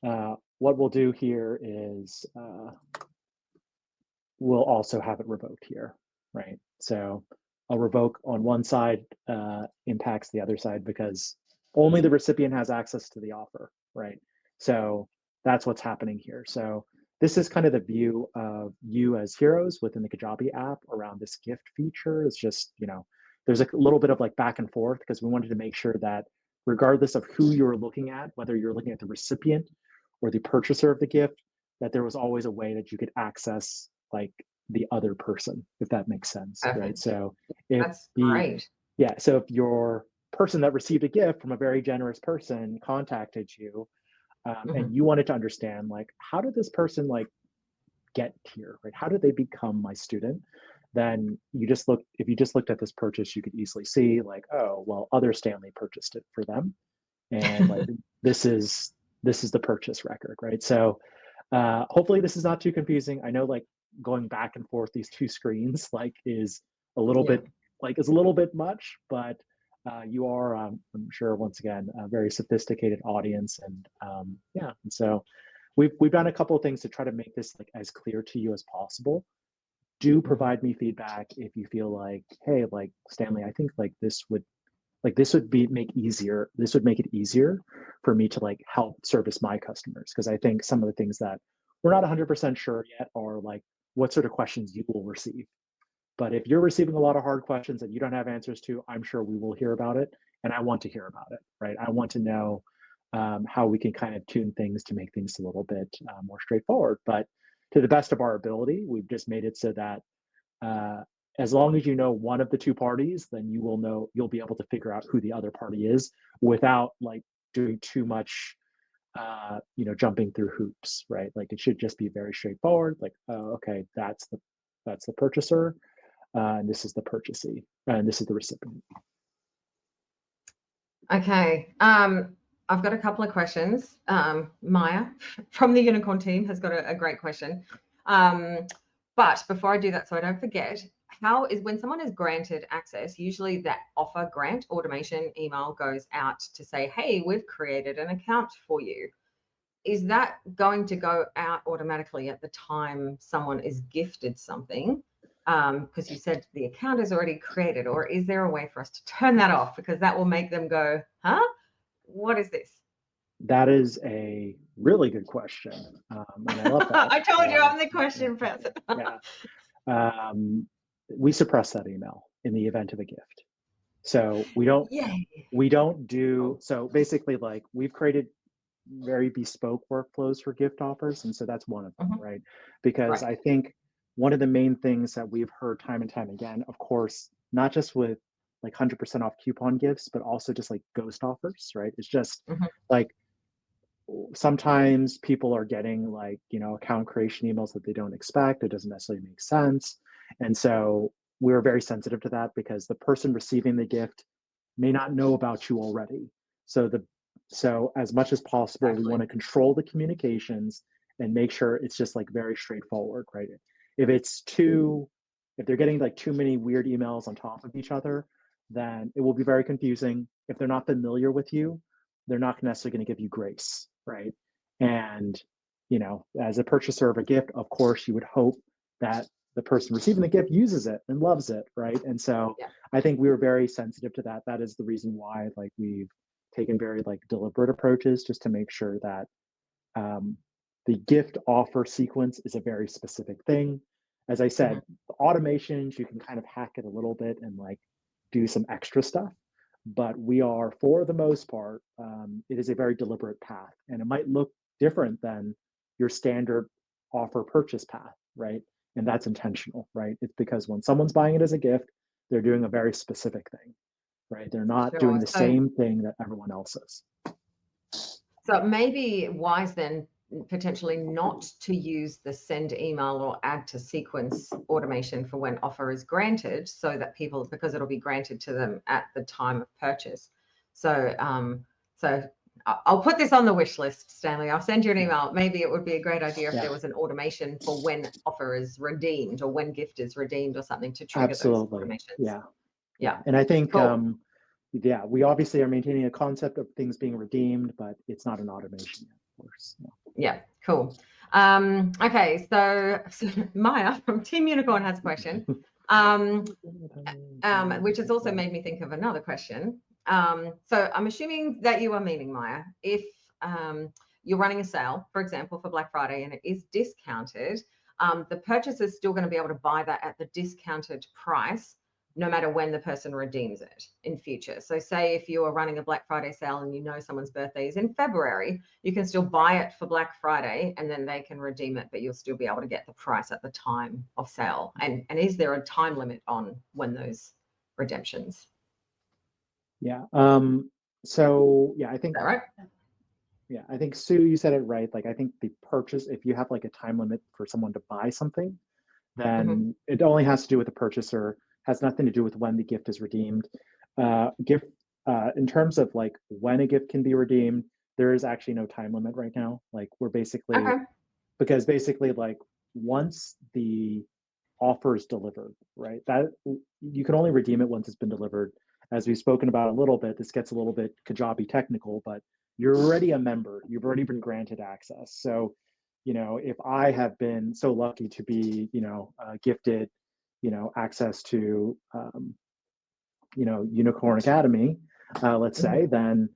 What we'll do here is we'll also have it revoked here, right? So a revoke on one side impacts the other side because only the recipient has access to the offer, right? So that's what's happening here. So this is kind of the view of you as heroes within the Kajabi app around this gift feature. It's just, there's a little bit of like back and forth because we wanted to make sure that regardless of who you're looking at, whether you're looking at the recipient or the purchaser of the gift, that there was always a way that you could access like the other person, if that makes sense, right? Perfect. So if That's the great. yeah, so if your person that received a gift from a very generous person contacted you, and Mhm. you wanted to understand like how did this person like get here, right? How did they become my student? Then if you just looked at this purchase, you could easily see like, oh, well, other Stanley purchased it for them, and like this is the purchase record, right? So hopefully this is not too confusing. I know like going back and forth these two screens like is a little Yeah. bit is a little bit much, but you are, I'm sure, once again, a very sophisticated audience, and yeah, and so we've done a couple of things to try to make this like as clear to you as possible. Do Mhm. provide me feedback if you feel like, hey, like Stanley, I think this would make it easier for me to like help service my customers, because I think some of the things that we're not 100% sure yet are like what sort of questions you will receive. But if you're receiving a lot of hard questions that you don't have answers to, I'm sure we will hear about it, and I want to hear about it, right? I want to know how we can kind of tune things to make things a little bit more straightforward. But to the best of our ability, we've just made it so that uh, as long as you know one of the two parties, then you'll be able to figure out who the other party is without like doing too much, jumping through hoops, right? Like it should just be very straightforward. Like, oh, okay, that's the purchaser, and this is the purchasee, and this is the recipient. Okay. I've got a couple of questions. Maya from the Unicorn team has got a great question. But before I do that, so I don't forget, how is when someone is granted access, usually that offer grant automation email goes out to say, hey, we've created an account for you. Is that going to go out automatically at the time someone is gifted something? Because you said the account is already created, or is there a way for us to turn that off? Because that will make them go, huh? What is this? That is a really good question, and I love that. I told you I'm the question person. Yeah, um, we suppress that email in the event of a gift. So Yay. we don't do Cool. so basically like we've created very bespoke workflows for gift offers, and so that's one of them, Mhm. right? Because Right. I think one of the main things that we've heard time and time again, of course, not just with like 100% off coupon gifts, but also just like ghost offers, right? It's just Mhm. like sometimes people are getting like account creation emails that they don't expect. It doesn't necessarily make sense, and so we're very sensitive to that because the person receiving the gift may not know about you already. So as much as possible we want Exactly. to control the communications and make sure it's just like very straightforward, right? if it's too if they're getting like too many weird emails on top of each other, then it will be very confusing. If they're not familiar with you, they're not necessarily going to give you grace, right? And as a purchaser of a gift, of course you would hope that the person receiving the gift uses it and loves it, right? And so Yeah. I think we were very sensitive to that. That is the reason why like we've taken very like deliberate approaches just to make sure that um, the gift offer sequence is a very specific thing. As I Mhm. said, automations, you can kind of hack it a little bit and like do some extra stuff. But we are, for the most part, it is a very deliberate path. And it might look different than your standard offer purchase path, right? And that's intentional, right? It's because when someone's buying it as a gift, they're doing a very specific thing, right? They're not doing Sure. the So, same thing that everyone else is. so it may be wise then potentially not to use the send email or add to sequence automation for when offer is granted, so that people, because it'll be granted to them at the time of purchase. So, so I'll put this on the wish list, Stanley. I'll send you an email. Maybe it would be a great idea if there was an automation for when offer is redeemed or when gift is redeemed or something to trigger those Absolutely. automations. Yeah. And I think, cool. yeah, we obviously are maintaining a concept of things being redeemed, but it's not an automation yet, of course. Yeah, cool. Okay, so Maya from Team Unicorn has a question, which has also made me think of another question. So I'm assuming that you are meaning, Maya, if you're running a sale, for example, for Black Friday, and it is discounted, the purchaser is still going to be able to buy that at the discounted price, no matter when the person redeems it in future. So say if you are running a Black Friday sale and you know someone's birthday is in February, you can still buy it for Black Friday and then they can redeem it, but you'll still be able to get the price at the time of sale. And is there a time limit on when those redemptions? Yeah. So yeah, I think, Is that right? yeah, I think Sue, you said it right. Like, I think the purchase, if you have like a time limit for someone to buy something, then it only has to do with the purchaser, has nothing to do with when the gift is redeemed. Gift, in terms of like when a gift can be redeemed, there is actually no time limit right now. Like, we're basically, Okay. because basically, like, once the offer is delivered, right, that you can only redeem it once it's been delivered. As we've spoken about a little bit, this gets a little bit Kajabi technical, but you're already a member, you've already been granted access. So, if I have been so lucky to be, gifted, access to, Unicorn Academy, let's say, then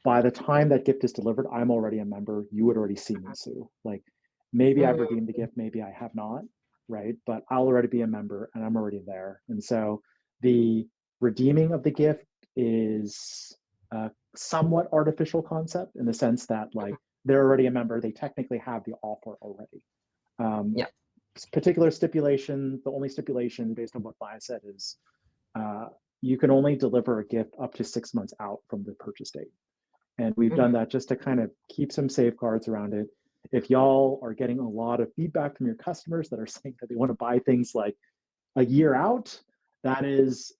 by the time that gift is delivered, I'm already a member. You would already see me, Sue. Like, maybe I've redeemed the gift, maybe I have not, right? But I'll already be a member and I'm already there. And so the redeeming of the gift is a somewhat artificial concept in the sense that, like, they're already a member, they technically have the offer already. Yeah. Particular stipulation, the only stipulation based on what Maya said is you can only deliver a gift up to 6 months out from the purchase date. And we've done that just to kind of keep some safeguards around it. If y'all are getting a lot of feedback from your customers that are saying that they want to buy things like a year out, that's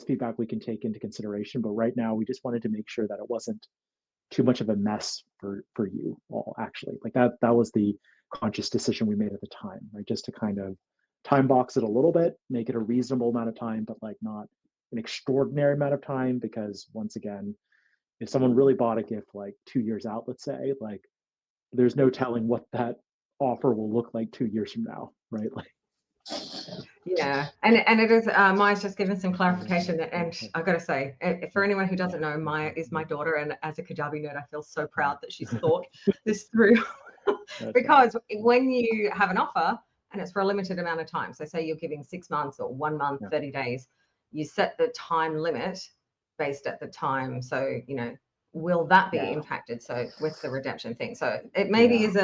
feedback we can take into consideration. But right now, we just wanted to make sure that it wasn't too much of a mess for you all, actually. Like, that was the conscious decision we made at the time, right? Just to kind of time box it a little bit, make it a reasonable amount of time, but like not an extraordinary amount of time, because once again, if someone really bought a gift like 2 years out, let's say, like, there's no telling what that offer will look like 2 years from now, right? Like, Yeah, and it is, Maya's just given some clarification, and I got to say, for anyone who doesn't know, Maya is my daughter, and as a Kajabi nerd, I feel so proud that she's thought this through. Because when you have an offer and it's for a limited amount of time, so say you're giving 6 months or 1 month, 30 days, you set the time limit based at the time. So, will that be impacted? So with the redemption thing, so it maybe is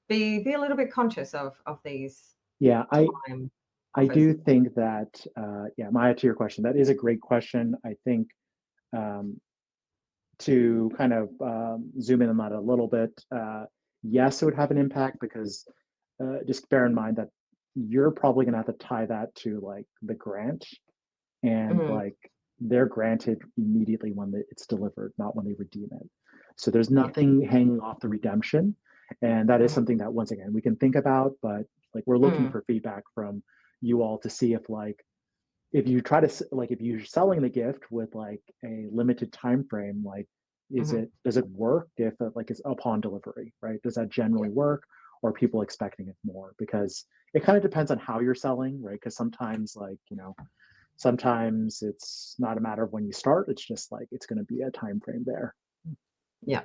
be a little bit conscious of these. Yeah, time I do think that, Maya, to your question, that is a great question. I think to kind of zoom in on that a little bit, yes, it would have an impact, because just bear in mind that you're probably going to have to tie that to like the grant, and like they're granted immediately when it's delivered, not when they redeem it. So there's nothing hanging off the redemption. And that is something that, once again, we can think about, but like, we're looking for feedback from you all to see if, like, if you try to, like, if you're selling the gift with like a limited time frame, like, does it work if like it's upon delivery, right? Does that generally work, or are people expecting it more? Because it kind of depends on how you're selling, right? Because sometimes, like, sometimes it's not a matter of when you start, it's just like it's going to be a time frame there. Yeah,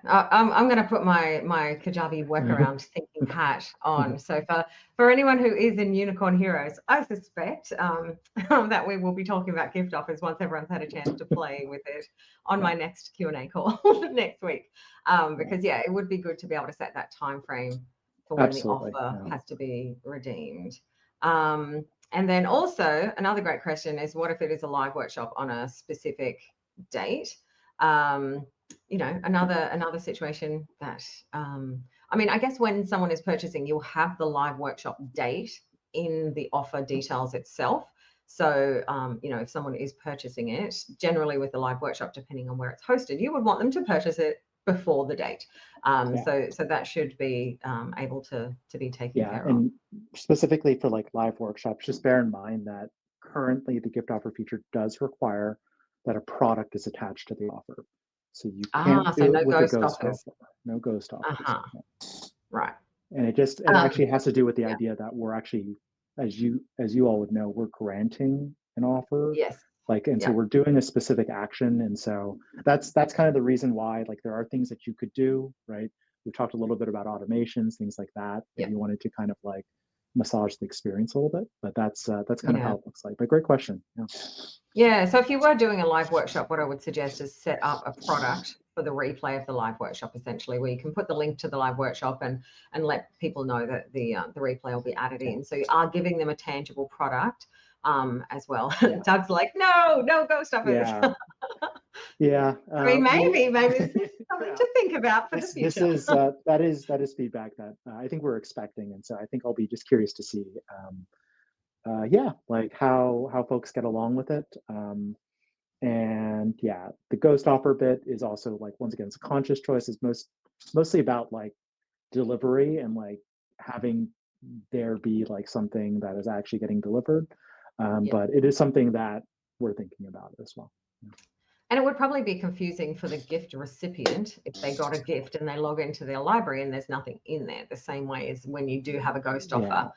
I'm going to put my Kajabi workaround thinking hat on. So for anyone who is in Unicorn Heroes, I suspect that we will be talking about gift offers once everyone's had a chance to play with it on my next Q&A call next week. Because it would be good to be able to set that time frame for when the Absolutely. offer Yeah. has to be redeemed. And then also another great question is, what if it is a live workshop on a specific date? Another situation that, I mean, I guess when someone is purchasing, you'll have the live workshop date in the offer details itself. So, if someone is purchasing it, generally with the live workshop, depending on where it's hosted, you would want them to purchase it before the date. So that should be able to be taken care of. And specifically for like live workshops, just bear in mind that currently the gift offer feature does require that a product is attached to the offer. So you can't So do no it with a ghost ghost offers. offer. No ghost offers. Right. And it actually has to do with the idea that we're actually, as you all would know, we're granting an offer. Yes. So we're doing a specific action. And so that's kind of the reason why, like, there are things that you could do, right? We talked a little bit about automations, things like that, if you wanted to kind of like massage the experience a little bit, but that's kind of how it looks like. But great question. Yeah. So if you were doing a live workshop, what I would suggest is set up a product for the replay of the live workshop, essentially, where you can put the link to the live workshop and let people know that the replay will be added in. So you are giving them a tangible product as well. Doug's like, no ghost offers. Yeah. I mean, maybe this is something to think about for the future. That is feedback that I think we're expecting, and so I think I'll be just curious to see, like how folks get along with it. And the ghost offer bit is also, like, once again, it's a conscious choice. It's mostly about like delivery and like having there be like something that is actually getting delivered. But it is something that we're thinking about as well. And it would probably be confusing for the gift recipient if they got a gift and they log into their library and there's nothing in there, the same way as when you do have a ghost offer.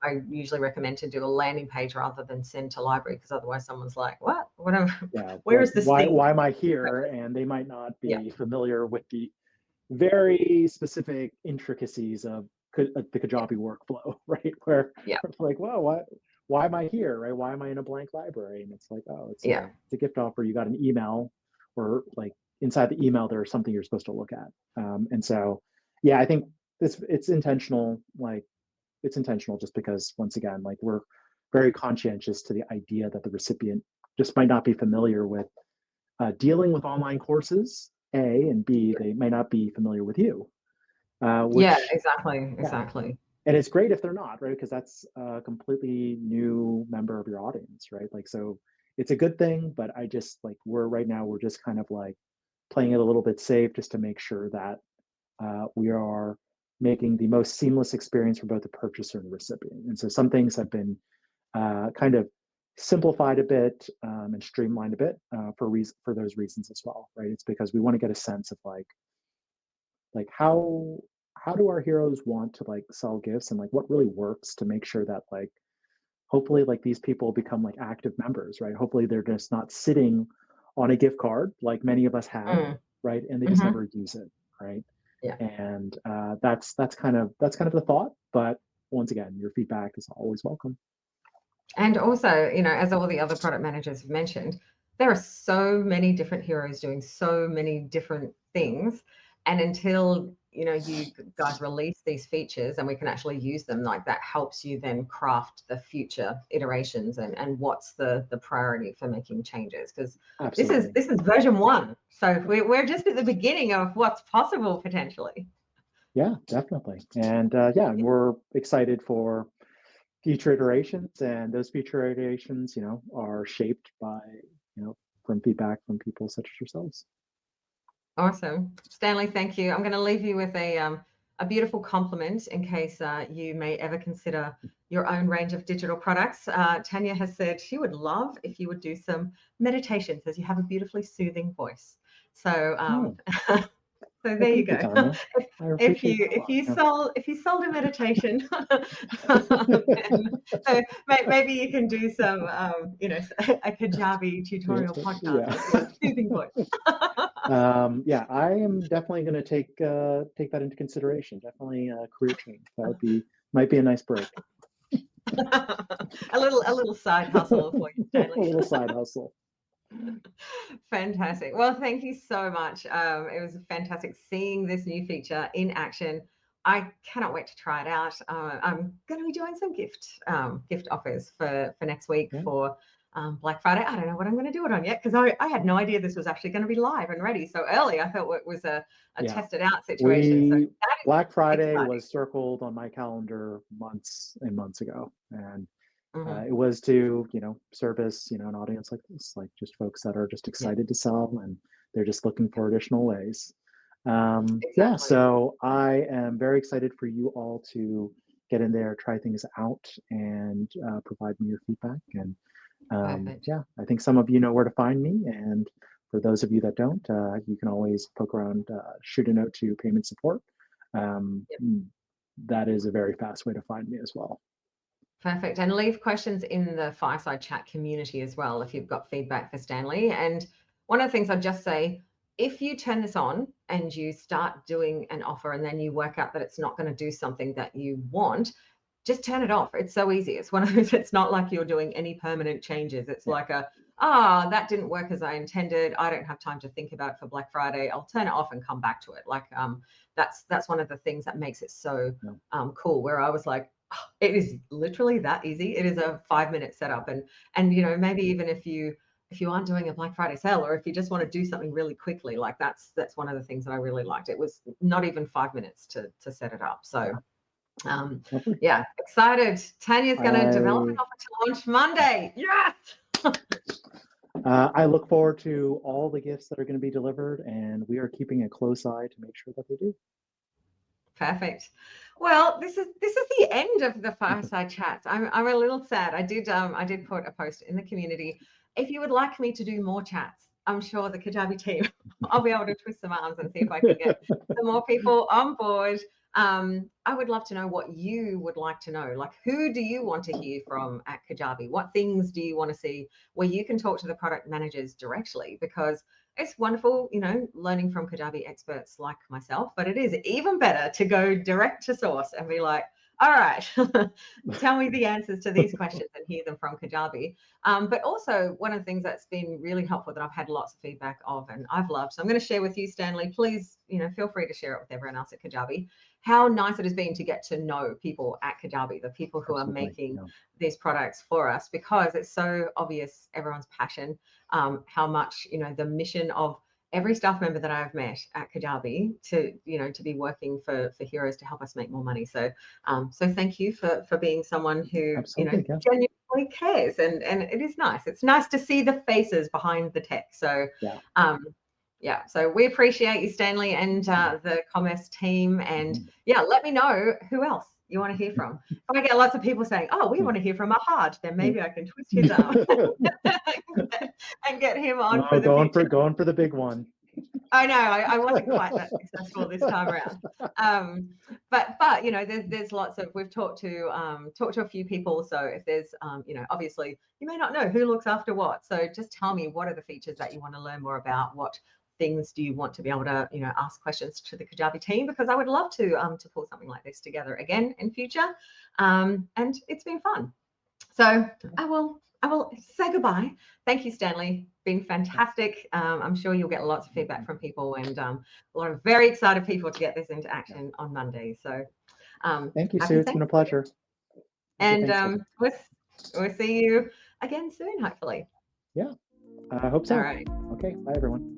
I usually recommend to do a landing page rather than send to library, because otherwise someone's like, what? Where is this thing? Why am I here? And they might not be familiar with the very specific intricacies of the Kajabi workflow, right? Where it's like, well, why am I here, right? Why am I in a blank library? And it's like, oh, it's a gift offer. You got an email, or like inside the email, there's something you're supposed to look at. And so, I think it's intentional. Like, it's intentional just because, once again, like, we're very conscientious to the idea that the recipient just might not be familiar with dealing with online courses, A, and B, they may not be familiar with you. Exactly. And it's great if they're not, right? Because that's a completely new member of your audience, right? Like, so it's a good thing, but I just, like, we're just kind of like playing it a little bit safe, just to make sure that we are making the most seamless experience for both the purchaser and the recipient. And so some things have been kind of simplified a bit and streamlined a bit for those reasons as well, right? It's because we want to get a sense of like how do our heroes want to like sell gifts, and like what really works to make sure that, like, hopefully, like, these people become like active members, right? Hopefully they're just not sitting on a gift card like many of us have, right? And they just never use it, right? And that's kind of the thought. But once again, your feedback is always welcome. And also, as all the other product managers have mentioned, there are so many different heroes doing so many different things. And until, you guys release these features and we can actually use them, like, that helps you then craft the future iterations and what's the priority for making changes. Because this is version 1. So we're just at the beginning of what's possible potentially. Yeah, definitely. And we're excited for future iterations, and those future iterations, are shaped by, from feedback from people such as yourselves. Awesome. Stanley, thank you. I'm going to leave you with a beautiful compliment in case you may ever consider your own range of digital products. Tanya has said she would love if you would do some meditations, as you have a beautifully soothing voice. So so there you go. If you sold a meditation, so maybe you can do some, a Kajabi tutorial podcast with your soothing voice. I am definitely going to take that into consideration. Definitely a career change. That might be a nice break. a little side hustle for you, Stanley. A little side hustle. Fantastic. Well, thank you so much. It was fantastic seeing this new feature in action I cannot wait to try it out. I'm going to be doing some gift offers for next week for Black Friday. I don't know what I'm going to do it on yet because I had no idea this was actually going to be live and ready so early. I thought it was a tested out situation. So Black Friday exciting. was circled on my calendar months and months ago, and Mm-hmm. it was to service an audience like this, like just folks that are just excited to sell and they're just looking for additional ways. Yeah, so I am very excited for you all to get in there, try things out, and provide me your feedback. And yeah, I think some of you know where to find me, and for those of you that don't, you can always poke around, shoot a note to payment support. That is a very fast way to find me as well. Perfect. And leave questions in the Fireside Chat community as well if you've got feedback for Stanley. And one of the things I'd just say, if you turn this on and you start doing an offer and then you work out that it's not going to do something that you want, just turn it off. It's so easy. It's one of those, it's not like you're doing any permanent changes. It's like that didn't work as I intended. I don't have time to think about it for Black Friday. I'll turn it off and come back to it. Like that's one of the things that makes it so cool, where I was like, it is literally that easy. It is a 5-minute setup. And maybe even if you aren't doing a Black Friday sale, or if you just want to do something really quickly, like that's one of the things that I really liked. It was not even 5 minutes to set it up. So yeah, excited. Tanya's going to develop an offer to launch Monday. Yes. I look forward to all the gifts that are going to be delivered, and we are keeping a close eye to make sure that they do. Perfect. Well, this is the end of the Fireside Chats. I'm a little sad. I did put a post in the community. If you would like me to do more chats, I'm sure the Kajabi team, I'll be able to twist some arms and see if I can get some more people on board. I would love to know what you would like to know. Like, who do you want to hear from at Kajabi? What things do you want to see where you can talk to the product managers directly? Because it's wonderful, learning from Kajabi experts like myself, but it is even better to go direct to source and be like, all right, tell me the answers to these questions and hear them from Kajabi. But also one of the things that's been really helpful that I've had lots of feedback of and I've loved. So I'm going to share with you, Stanley, please, feel free to share it with everyone else at Kajabi. How nice it has been to get to know people at Kajabi, the people who are making these products for us, because it's so obvious everyone's passion, how much, the mission of every staff member that I've met at Kajabi to be working for Heroes to help us make more money. So so thank you for being someone who genuinely cares, and it is nice. It's nice to see the faces behind the tech. So so we appreciate you, Stanley, and the commerce team. And let me know who else you want to hear from. If I get lots of people saying, "Oh, we want to hear from Ahad," then maybe I can twist his arm and get him on for the future. Going for the big one. I know I wasn't quite that successful this time around, but there's lots of, we've talked to a few people. So if there's obviously you may not know who looks after what, so just tell me what are the features that you want to learn more about, what things do you want to be able to ask questions to the Kajabi team, because I would love to pull something like this together again in future, and it's been fun. So I will say goodbye. Thank you, Stanley. Been fantastic. I'm sure you'll get lots of feedback from people, and a lot of very excited people to get this into action on Monday. So thank you, Sue. It's been a pleasure. And we'll see you again soon, hopefully. Yeah, I hope so. All right. Okay, bye, everyone.